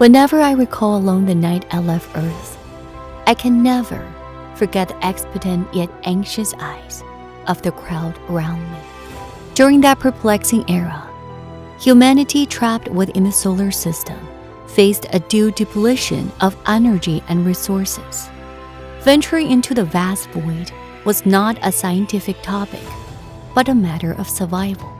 Whenever I recall along the night I left Earth, I can never forget the expectant yet anxious eyes of the crowd around me. During that perplexing era, humanity trapped within the solar system faced a due depletion of energy and resources. Venturing into the vast void was not a scientific topic, but a matter of survival.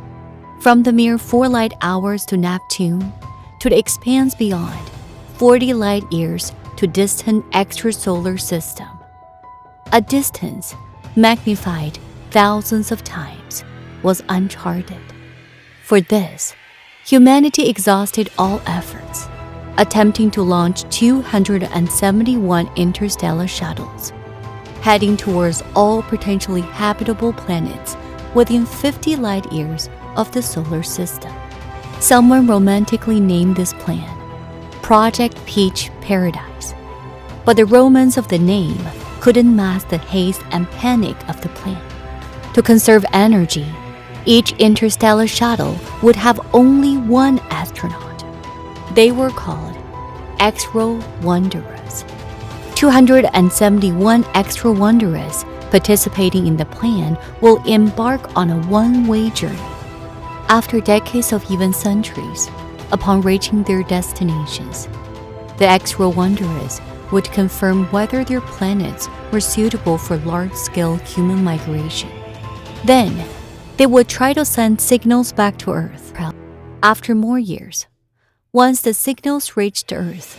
From the mere 4 light hours to Neptune, to the expanse beyond, 40 light years to distant extrasolar system. A distance magnified thousands of times was uncharted. For this, humanity exhausted all efforts, attempting to launch 271 interstellar shuttles, heading towards all potentially habitable planets within 50 light years of the solar system. Someone romantically named this plan Project Peach Paradise, but the romance of the name couldn't mask the haste and panic of the plan. To conserve energy, each interstellar shuttle would have only one astronaut. They were called Exo Wanderers. 271 Exo Wanderers participating in the plan will embark on a one-way journey. After decades of even centuries, upon reaching their destinations, the Exo Wanderers would confirm whether their planets were suitable for large-scale human migration. Then, they would try to send signals back to Earth. After more years, once the signals reached Earth,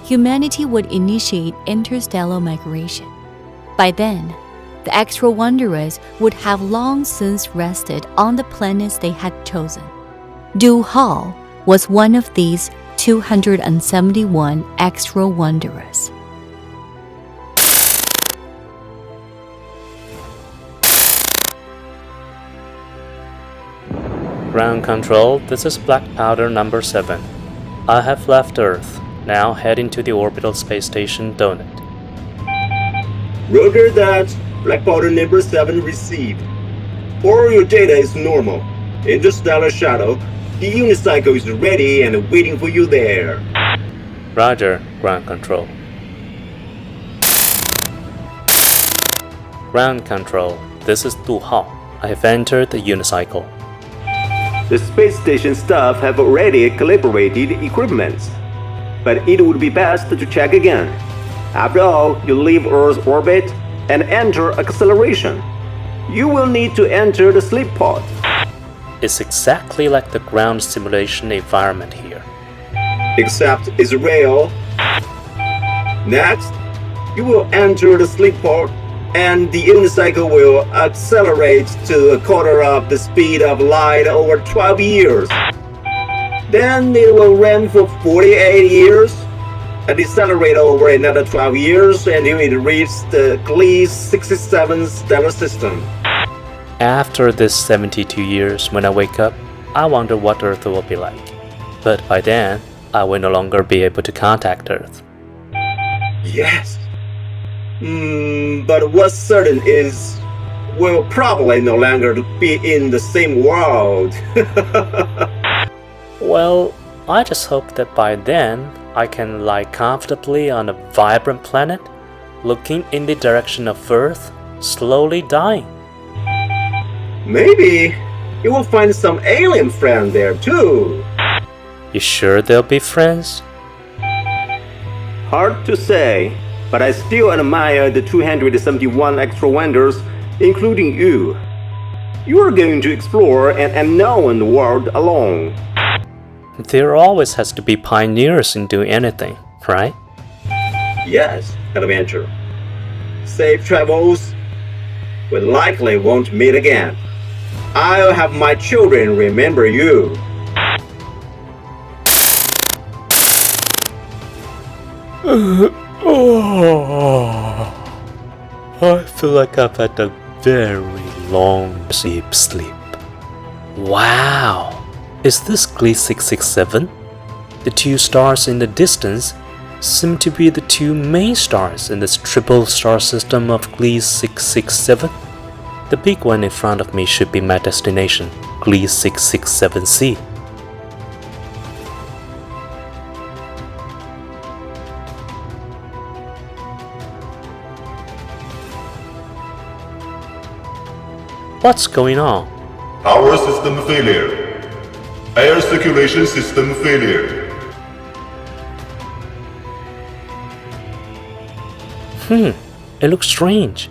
humanity would initiate interstellar migration. By then, the Exo Wanderers would have long since rested on the planets they had chosen. Du Hall was one of these 271 Exo Wanderers. Ground control, this is Black Powder number 7. I have left Earth, now heading to the orbital space station Donut. Roger that. Black Powder number 7 received. All your data is normal. Interstellar shuttle, the unicycle is ready and waiting for you there. Roger, ground control. Ground control, this is Du Hao. I have entered the unicycle. The space station staff have already calibrated equipment, but it would be best to check again. After all, you leave Earth's orbit and enter acceleration. You will need to enter the sleep pod. It's exactly like the ground simulation environment here. Except it's real. Next, you will enter the sleep pod and the unicycle will accelerate to a quarter of the speed of light over 12 years. Then it will run for 48 years and decelerate over another 12 years until it reaches the Gliese 67 stellar system. After this 72 years, when I wake up, I wonder what Earth will be like. But by then, I will no longer be able to contact Earth. Yes. But what's certain is we'll probably no longer be in the same world. Well, I just hope that by then, I can lie comfortably on a vibrant planet, looking in the direction of Earth, slowly dying. Maybe you will find some alien friend there too. You sure they'll be friends? Hard to say, but I still admire the 271 Exo Wanderers, including you. You are going to explore an unknown world alone. There always has to be pioneers in doing anything, right? Yes, adventure. Safe travels. We likely won't meet again. I'll have my children remember you. I feel like I've had a very long deep sleep. Wow! Is this Gliese 667? The 2 stars in the distance seem to be the 2 main stars in this triple star system of Gliese 667. The big one in front of me should be my destination, Gliese 667c. What's going on? Power system failure. Air circulation system failure. It looks strange.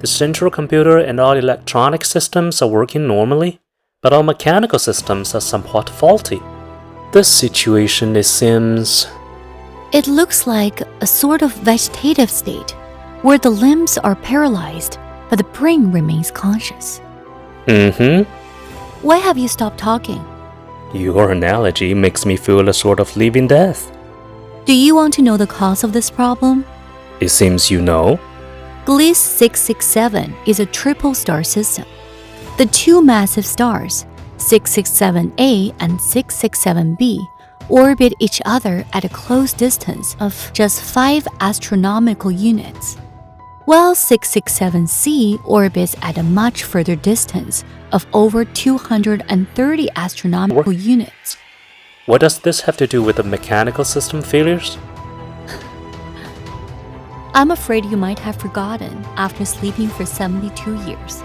The central computer and all electronic systems are working normally, but all mechanical systems are somewhat faulty. This situation, it seems... It looks like a sort of vegetative state, where the limbs are paralyzed, but the brain remains conscious. Why have you stopped talking? Your analogy makes me feel a sort of living death. Do you want to know the cause of this problem? It seems you know. Gliese 667 is a triple star system. The two massive stars, 667A and 667B, orbit each other at a close distance of just 5 astronomical units, while 667C orbits at a much further distance of over 230 astronomical units. What does this have to do with the mechanical system failures? I'm afraid you might have forgotten after sleeping for 72 years.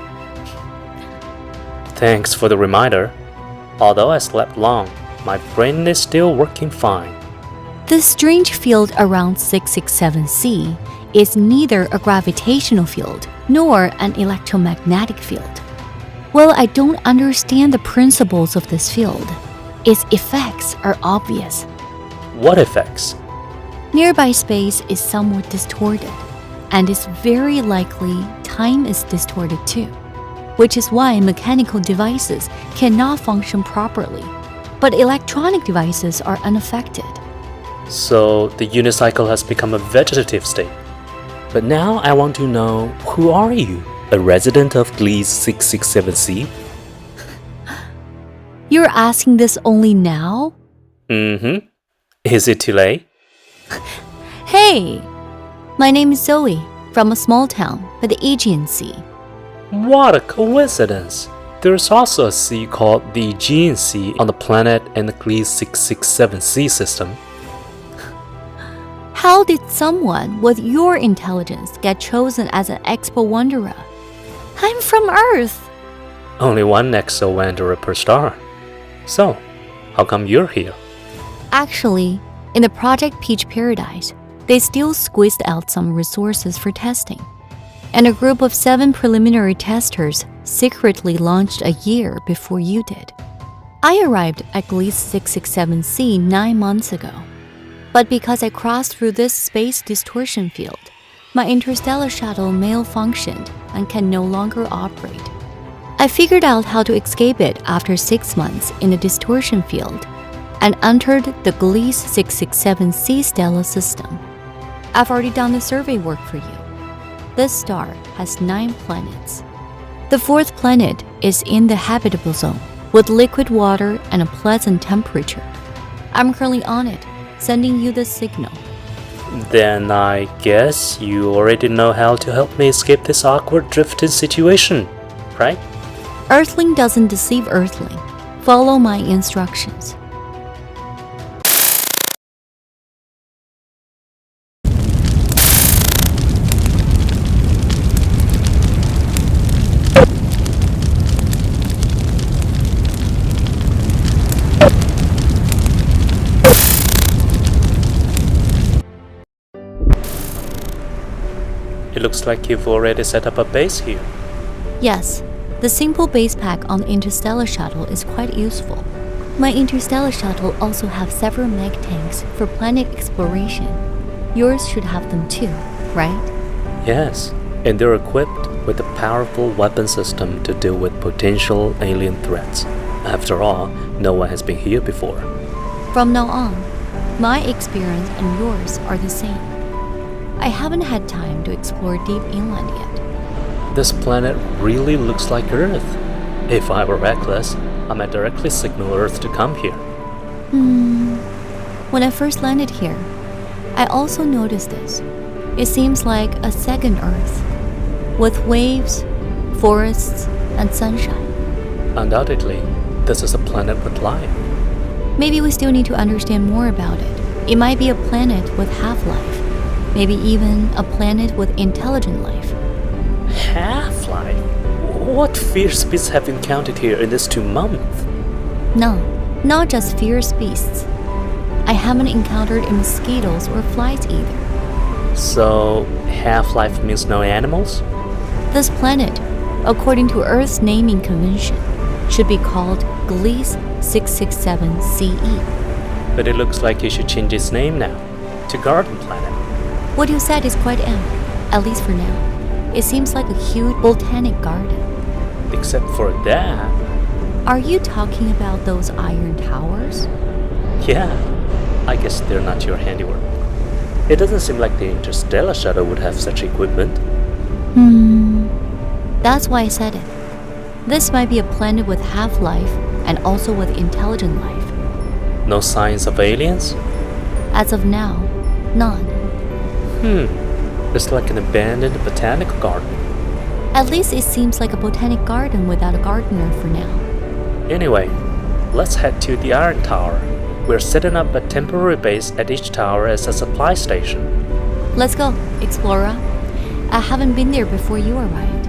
Thanks for the reminder. Although I slept long, my brain is still working fine. The strange field around 667C is neither a gravitational field nor an electromagnetic field. While I don't understand the principles of this field, its effects are obvious. What effects? Nearby space is somewhat distorted, and it's very likely time is distorted too, which is why mechanical devices cannot function properly, but electronic devices are unaffected. So the unicycle has become a vegetative state. But now I want to know, who are you? A resident of Gliese 667C? You're asking this only now? Is it too late? Hey! My name is Zoe, from a small town by the Aegean Sea. What a coincidence! There's also a sea called the Aegean Sea on the planet in the Gliese 667C system. How did someone with your intelligence get chosen as an Exo Wanderer? I'm from Earth! Only one Exo Wanderer per star. So, how come you're here? Actually, in the Project Peach Paradise, they still squeezed out some resources for testing, and a group of 7 preliminary testers secretly launched a year before you did. I arrived at Gliese 667C 9 months ago, but because I crossed through this space distortion field, my interstellar shuttle malfunctioned and can no longer operate. I figured out how to escape it after 6 months in the distortion field and entered the Gliese 667C stellar system. I've already done the survey work for you. This star has 9 planets. The 4th planet is in the habitable zone with liquid water and a pleasant temperature. I'm currently on it, sending you the signal. Then I guess you already know how to help me escape this awkward drifting situation, right? Earthling doesn't deceive Earthling. Follow my instructions. It looks like you've already set up a base here. Yes, the simple base pack on the Interstellar Shuttle is quite useful. My Interstellar Shuttle also have several mag tanks for planet exploration. Yours should have them too, right? Yes, and they're equipped with a powerful weapon system to deal with potential alien threats. After all, no one has been here before. From now on, my experience and yours are the same. I haven't had time to explore deep inland yet. This planet really looks like Earth. If I were reckless, I might directly signal Earth to come here. When I first landed here, I also noticed this. It seems like a second Earth, with waves, forests, and sunshine. Undoubtedly, this is a planet with life. Maybe we still need to understand more about it. It might be a planet with half-life. Maybe even a planet with intelligent life. Half-life? What fierce beasts have you encountered here in this 2 months? No, not just fierce beasts. I haven't encountered mosquitoes or flies either. So, half-life means no animals? This planet, according to Earth's naming convention, should be called Gliese 667 CE. But it looks like you should change its name now to Garden Planet. What you said is quite apt, at least for now. It seems like a huge botanic garden. Except for that. Are you talking about those iron towers? Yeah, I guess they're not your handiwork. It doesn't seem like the interstellar shuttle would have such equipment. That's why I said it. This might be a planet with half-life and also with intelligent life. No signs of aliens? As of now, none. It's like an abandoned botanical garden. At least it seems like a botanic garden without a gardener for now. Anyway, let's head to the Iron Tower. We're setting up a temporary base at each tower as a supply station. Let's go, Explorer. I haven't been there before you arrived.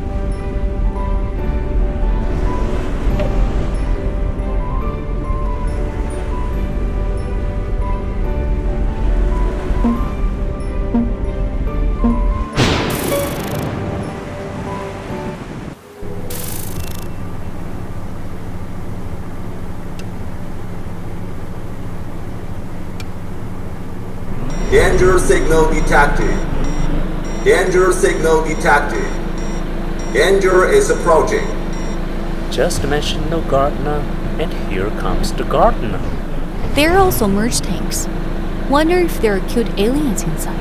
Danger signal detected. Danger signal detected. Danger is approaching. Just mention no gardener, and here comes the gardener. There are also merge tanks. Wonder if there are cute aliens inside.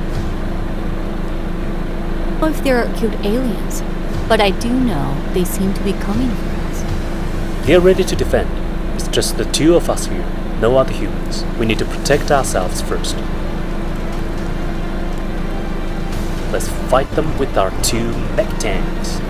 Or if there are cute aliens, but I do know they seem to be coming for us. They're ready to defend. It's just the 2 of us here, no other humans. We need to protect ourselves first. Let's fight them with our 2 mech tanks.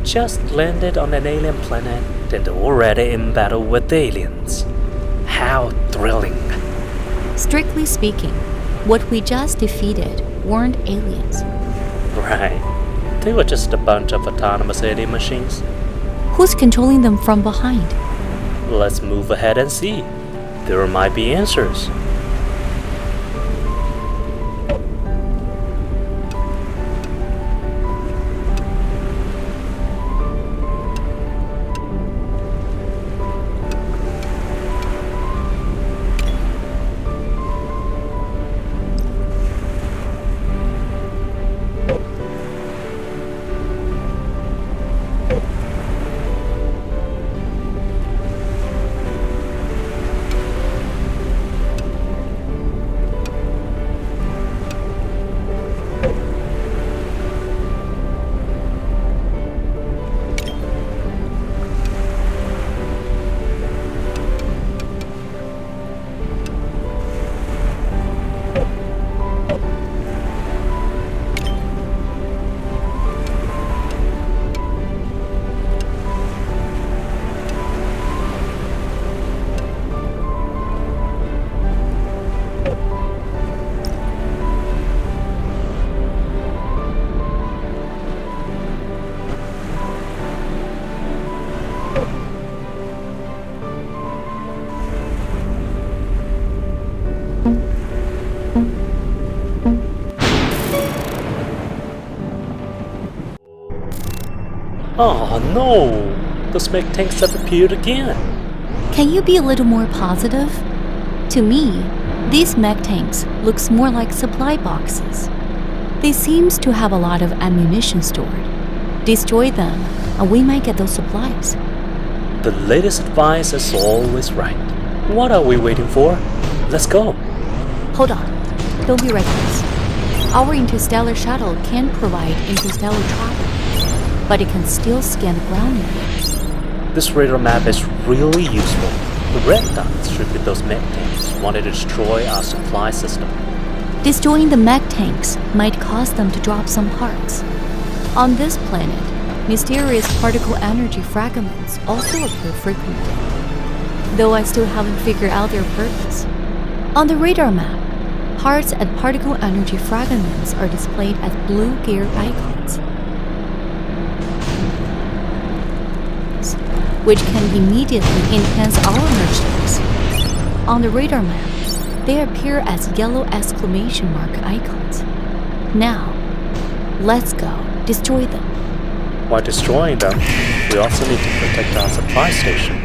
just landed on an alien planet and already in battle with aliens. How thrilling. Strictly speaking, what we just defeated weren't aliens. Right. They were just a bunch of autonomous alien machines. Who's controlling them from behind? Let's move ahead and see. There might be answers. Oh no! Those mech tanks have appeared again! Can you be a little more positive? To me, these mech tanks looks more like supply boxes. They seems to have a lot of ammunition stored. Destroy them, and we might get those supplies. The latest advice is always right. What are we waiting for? Let's go! Hold on, don't be reckless. Our interstellar shuttle can provide interstellar travel, but it can still scan the ground area. This radar map is really useful. The red dots should be those mech tanks wanting to destroy our supply system. Destroying the mech tanks might cause them to drop some parts. On this planet, mysterious particle energy fragments also appear frequently, though I still haven't figured out their purpose. On the radar map, parts and particle energy fragments are displayed as blue gear icons, which can immediately enhance our merchandise. On the radar map, they appear as yellow exclamation mark icons. Now, let's go destroy them. While destroying them, we also need to protect our supply station.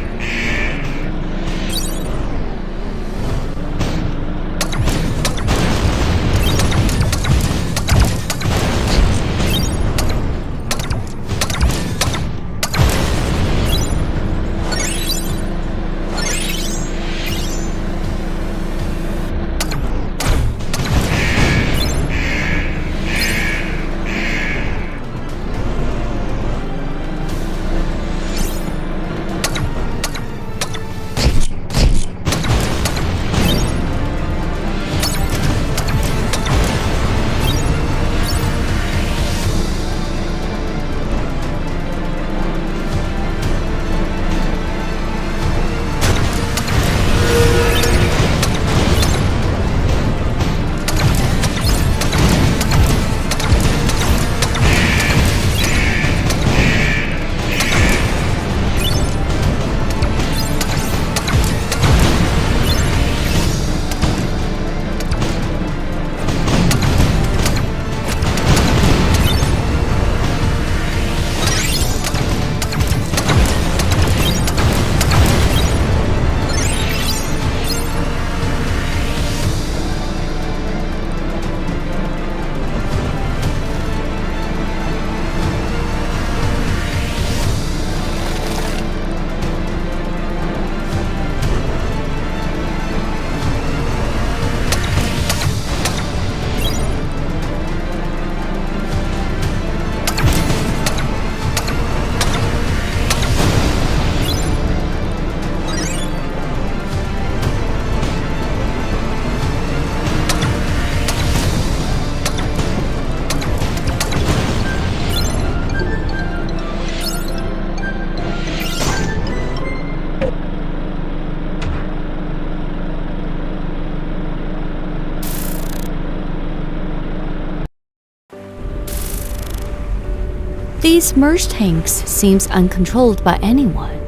These merge tanks seems uncontrolled by anyone.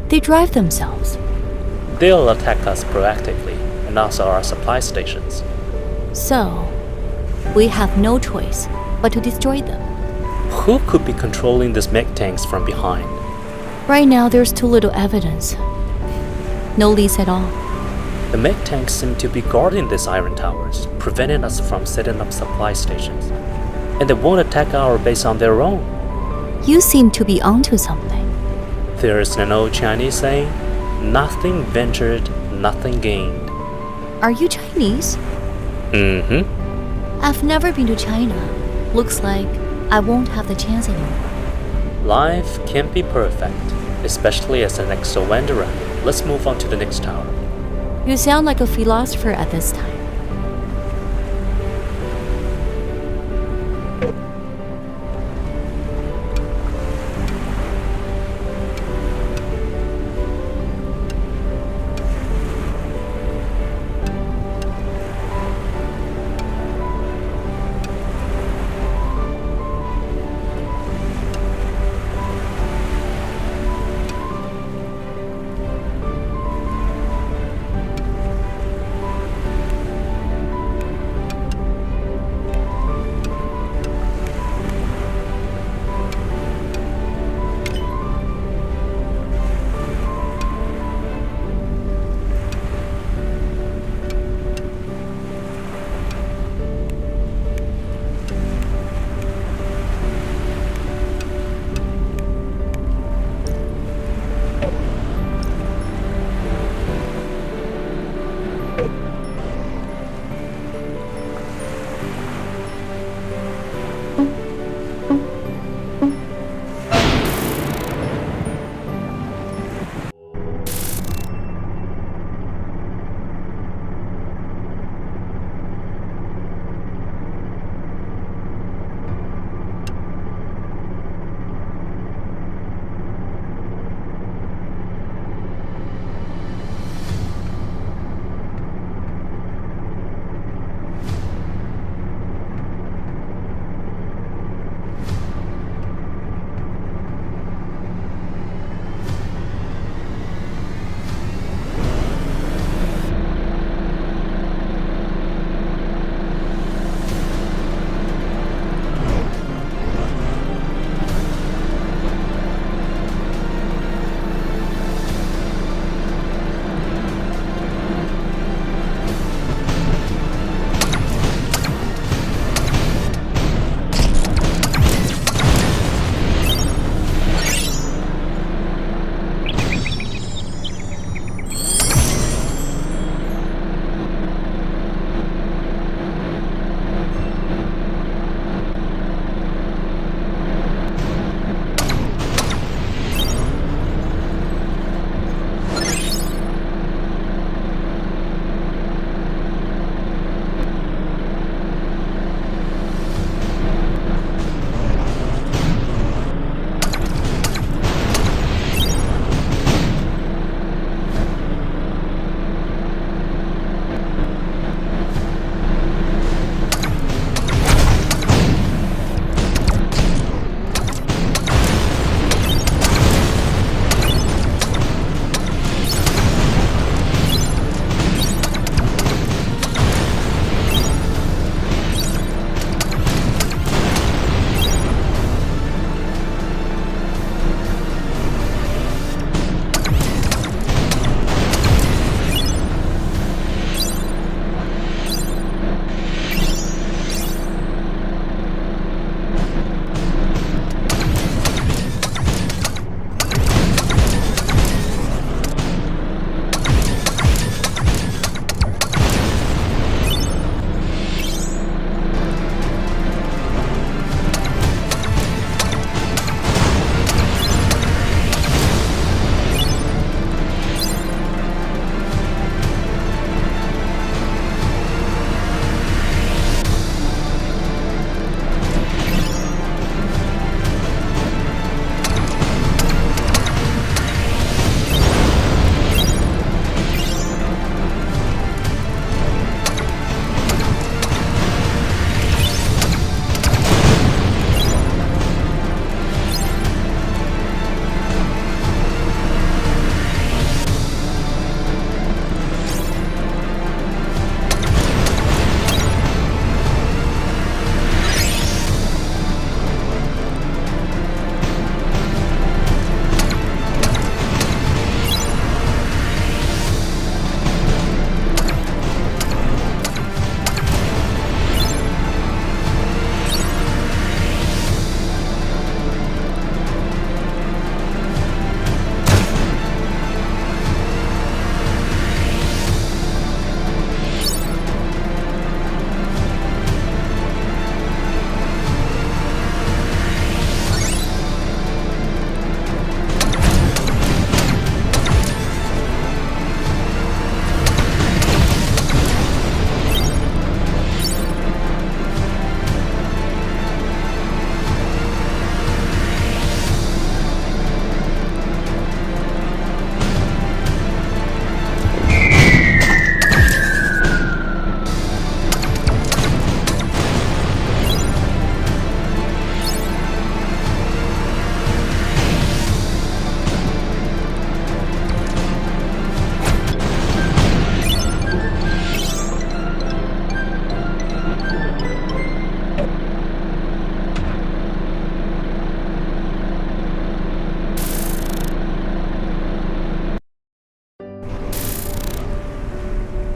They drive themselves. They'll attack us proactively and also our supply stations. So, we have no choice but to destroy them. Who could be controlling these mech tanks from behind? Right now, there's too little evidence. No leads at all. The mech tanks seem to be guarding these iron towers, preventing us from setting up supply stations. And they won't attack our base on their own. You seem to be onto something. There's an old Chinese saying, nothing ventured, nothing gained. Are you Chinese? Mm-hmm. I've never been to China. Looks like I won't have the chance anymore. Life can't be perfect, especially as an Exo Wanderer. Let's move on to the next tower. You sound like a philosopher at this time.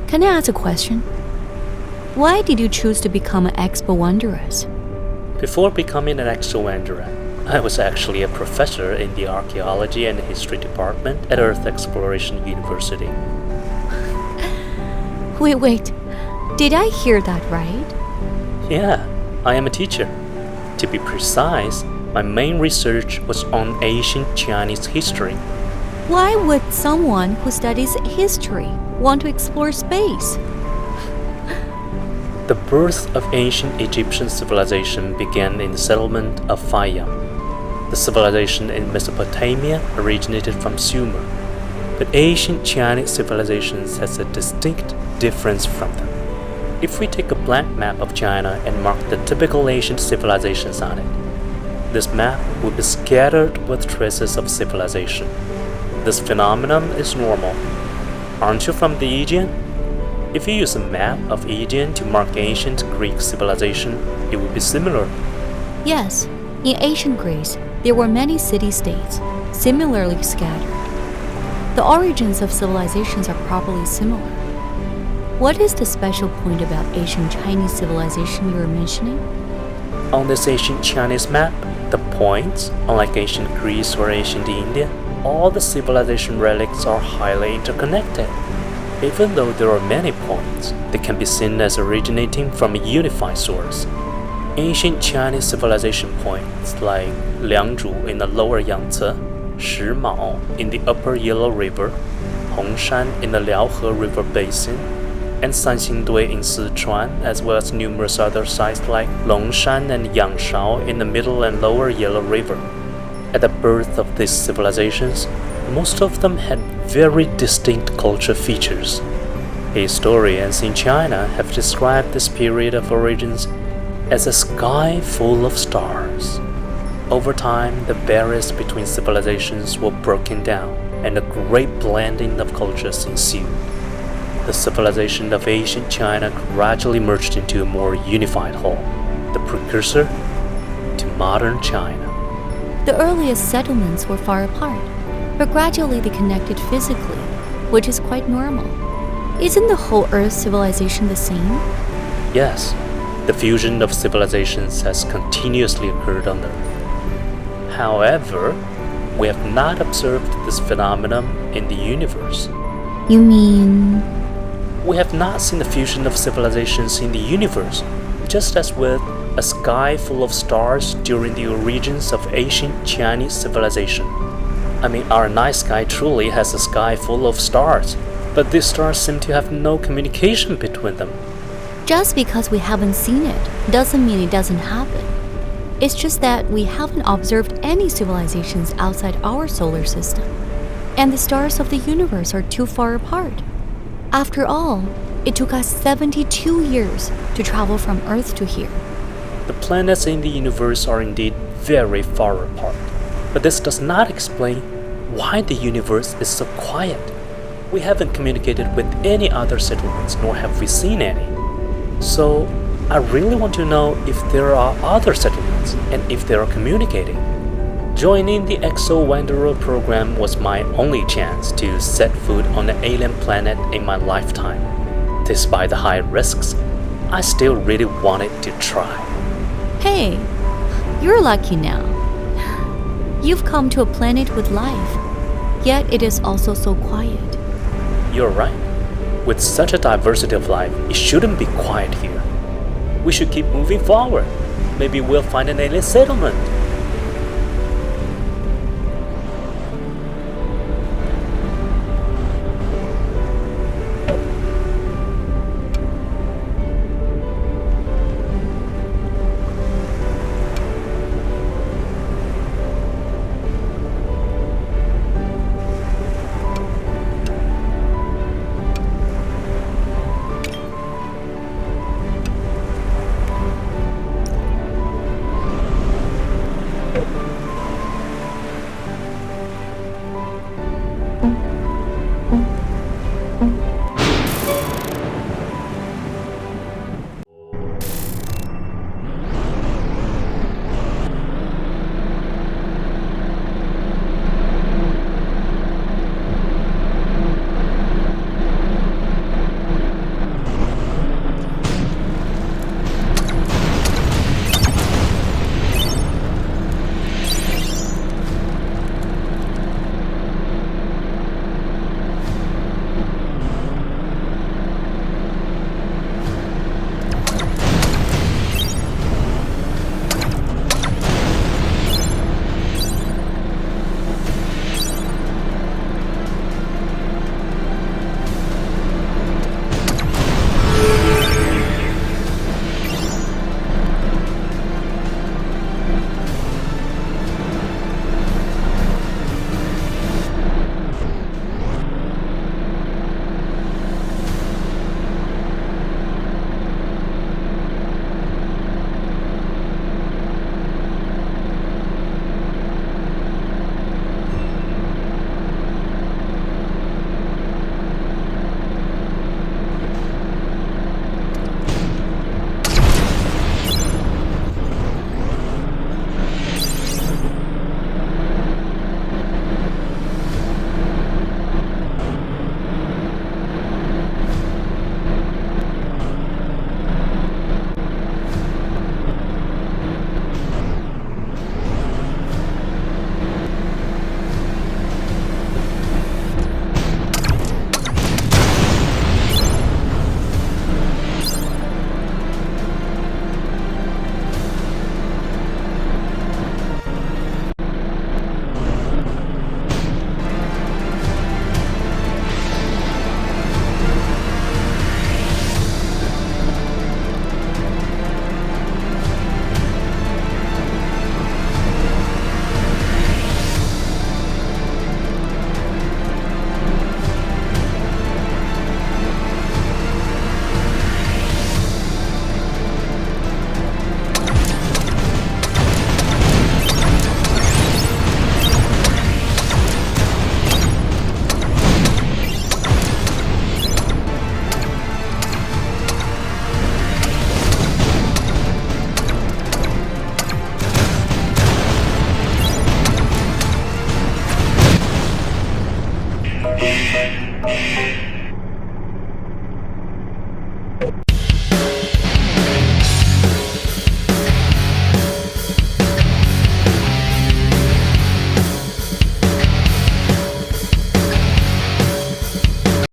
Can I ask a question? Why did you choose to become an Exo Wanderers? Before becoming an Exo Wanderer, I was actually a professor in the Archaeology and History department at Earth Exploration University. Wait. Did I hear that right? Yeah, I am a teacher. To be precise, my main research was on ancient Chinese history. Why would someone who studies history want to explore space? The birth of ancient Egyptian civilization began in the settlement of Fayum. The civilization in Mesopotamia originated from Sumer, but ancient Chinese civilizations has a distinct difference from them. If we take a blank map of China and mark the typical ancient civilizations on it, this map will be scattered with traces of civilization. This phenomenon is normal. Aren't you from the Aegean? If you use a map of Aegean to mark ancient Greek civilization, it would be similar. Yes, in ancient Greece, there were many city-states, similarly scattered. The origins of civilizations are probably similar. What is the special point about ancient Chinese civilization you were mentioning? On this ancient Chinese map, the points, unlike ancient Greece or ancient India, all the civilization relics are highly interconnected. Even though there are many points, they can be seen as originating from a unified source. Ancient Chinese civilization points like Liangzhu in the lower Yangtze, Shimao in the upper Yellow River, Hongshan in the Liaohe River basin, and Sanxingdui in Sichuan, as well as numerous other sites like Longshan and Yangshao in the middle and lower Yellow River. At the birth of these civilizations, most of them had very distinct culture features. Historians in China have described this period of origins as a sky full of stars. Over time, the barriers between civilizations were broken down, and a great blending of cultures ensued. The civilization of ancient China gradually merged into a more unified whole, the precursor to modern China. The earliest settlements were far apart, but gradually they connected physically, which is quite normal. Isn't the whole Earth civilization the same? Yes, the fusion of civilizations has continuously occurred on Earth. However, we have not observed this phenomenon in the universe. You mean? We have not seen the fusion of civilizations in the universe, just as with a sky full of stars during the origins of ancient Chinese civilization. I mean, our night sky truly has a sky full of stars, but these stars seem to have no communication between them. Just because we haven't seen it doesn't mean it doesn't happen. It's just that we haven't observed any civilizations outside our solar system, and the stars of the universe are too far apart. After all, it took us 72 years to travel from Earth to here. The planets in the universe are indeed very far apart, but this does not explain why the universe is so quiet. We haven't communicated with any other settlements, nor have we seen any. So, I really want to know if there are other settlements and if they are communicating. Joining the Exo Wanderer program was my only chance to set foot on an alien planet in my lifetime. Despite the high risks, I still really wanted to try. Hey, you're lucky now. You've come to a planet with life, yet it is also so quiet. You're right. With such a diversity of life, it shouldn't be quiet here. We should keep moving forward. Maybe we'll find an alien settlement.